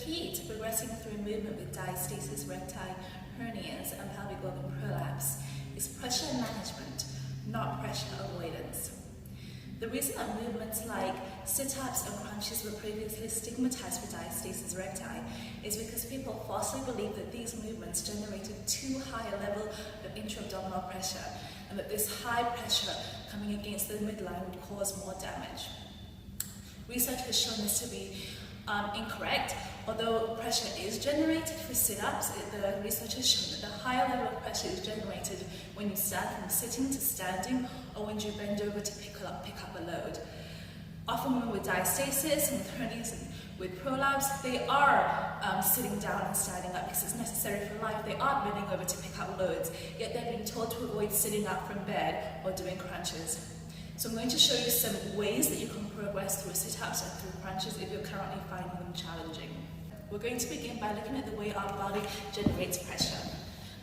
key to progressing through movement with diastasis, recti, hernias, and pelvic organ prolapse is pressure management, not pressure avoidance. The reason that movements like sit-ups and crunches were previously stigmatized for diastasis recti is because people falsely believed that these movements generated too high a level of intra-abdominal pressure, and that this high pressure coming against the midline would cause more damage. Research has shown this to be incorrect. Although pressure is generated for sit-ups, the research has shown that the higher level of pressure is generated when you stand from sitting to standing, or when you bend over to pick up a load. Often women with diastasis, with hernias, and with prolapse, they are sitting down and standing up because it's necessary for life. They aren't bending over to pick up loads, yet they're being told to avoid sitting up from bed or doing crunches. So I'm going to show you some ways that you can progress through sit-ups and through crunches if you're currently finding them challenging. We're going to begin by looking at the way our body generates pressure.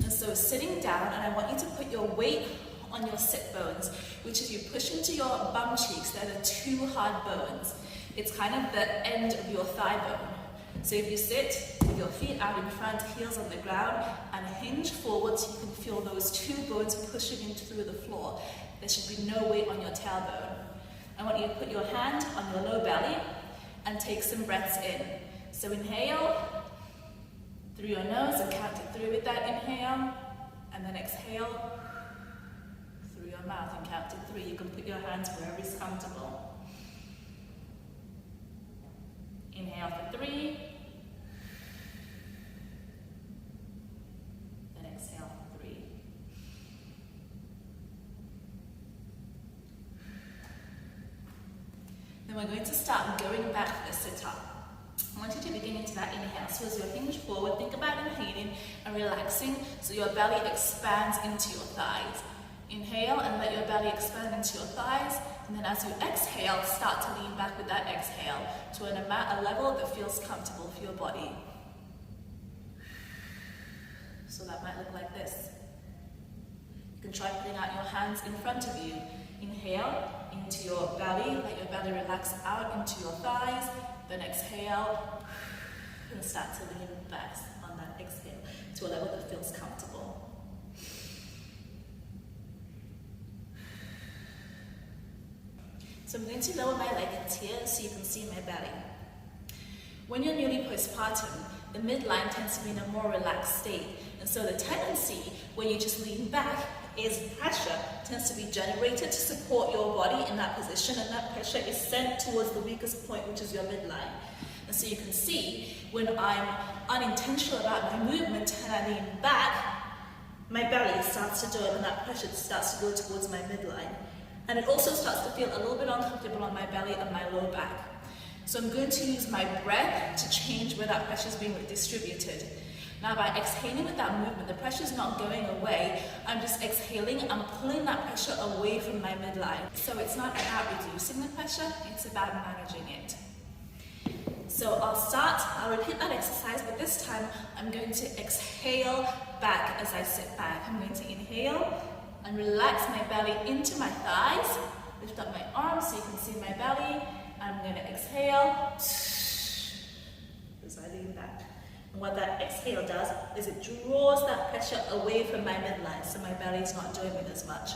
And so sitting down, and I want you to put your weight on your sit bones, which is you push into your bum cheeks. They're the two hard bones. It's kind of the end of your thigh bone. So if you sit with your feet out in front, heels on the ground, and hinge forward so you can feel those two bones pushing in through the floor. There should be no weight on your tailbone. I want you to put your hand on your low belly and take some breaths in. So inhale through your nose and count it through with that inhale, and then exhale through your mouth and count it 3. You can put your hands wherever is comfortable. Inhale for 3, then exhale for 3. Then we're going to start going back for the sit-up. I want you to begin into that inhale. So as you hinge forward, think about inhaling and relaxing so your belly expands into your thighs. Inhale and let your belly expand into your thighs, and then as you exhale, start to lean back with that exhale to a level that feels comfortable for your body. So that might look like this. You can try putting out your hands in front of you. Inhale into your belly, let your belly relax out into your thighs, then exhale and start to lean back on that exhale to a level that feels comfortable. So I'm going to lower my leggings here so you can see my belly. When you're newly postpartum, the midline tends to be in a more relaxed state, and so the tendency when you just lean back is pressure tends to be generated to support your body in that position, and that pressure is sent towards the weakest point, which is your midline. And so you can see when I'm unintentional about my movement and I lean back, my belly starts to do it, and that pressure starts to go towards my midline. And it also starts to feel a little bit uncomfortable on my belly and my low back. So I'm going to use my breath to change where that pressure is being distributed. Now by exhaling with that movement, the pressure is not going away. I'm just exhaling and pulling that pressure away from my midline. So it's not about reducing the pressure, it's about managing it. So I'll repeat that exercise, but this time I'm going to exhale back as I sit back. I'm going to inhale and relax my belly into my thighs, lift up my arms so you can see my belly. I'm going to exhale as I lean back. And what that exhale does is it draws that pressure away from my midline, so my belly is not doing it as much.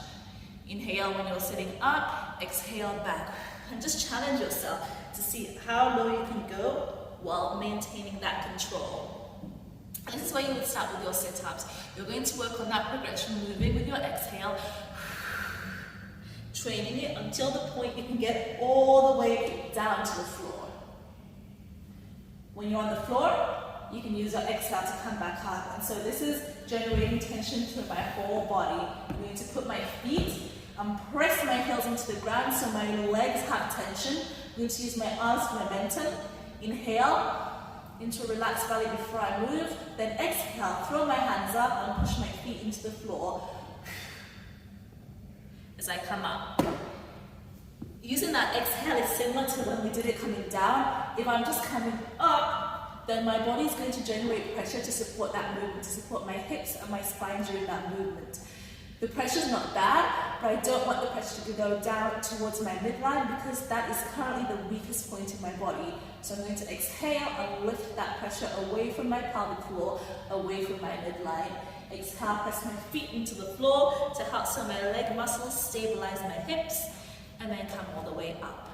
Inhale when you're sitting up, exhale back. And just challenge yourself to see how low you can go while maintaining that control. And this is where you would start with your sit-ups. You're going to work on that progression, moving with your exhale, training it until the point you can get all the way down to the floor. When you're on the floor, you can use your exhale to come back up. And so this is generating tension to my whole body. I'm going to put my feet and press my heels into the ground so my legs have tension. I'm going to use my arms for momentum. Inhale into a relaxed belly before I move. Then exhale, throw my hands up and push my feet into the floor as I come up. Using that exhale is similar to when we did it coming down. If I'm just coming up, then my body is going to generate pressure to support that movement, to support my hips and my spine during that movement. The pressure is not bad, but I don't want the pressure to go down towards my midline because that is currently the weakest point in my body. So I'm going to exhale and lift that pressure pressure away from my pelvic floor, away from my midline. Exhale, press my feet into the floor to help some of my leg muscles stabilize my hips, and then come all the way up.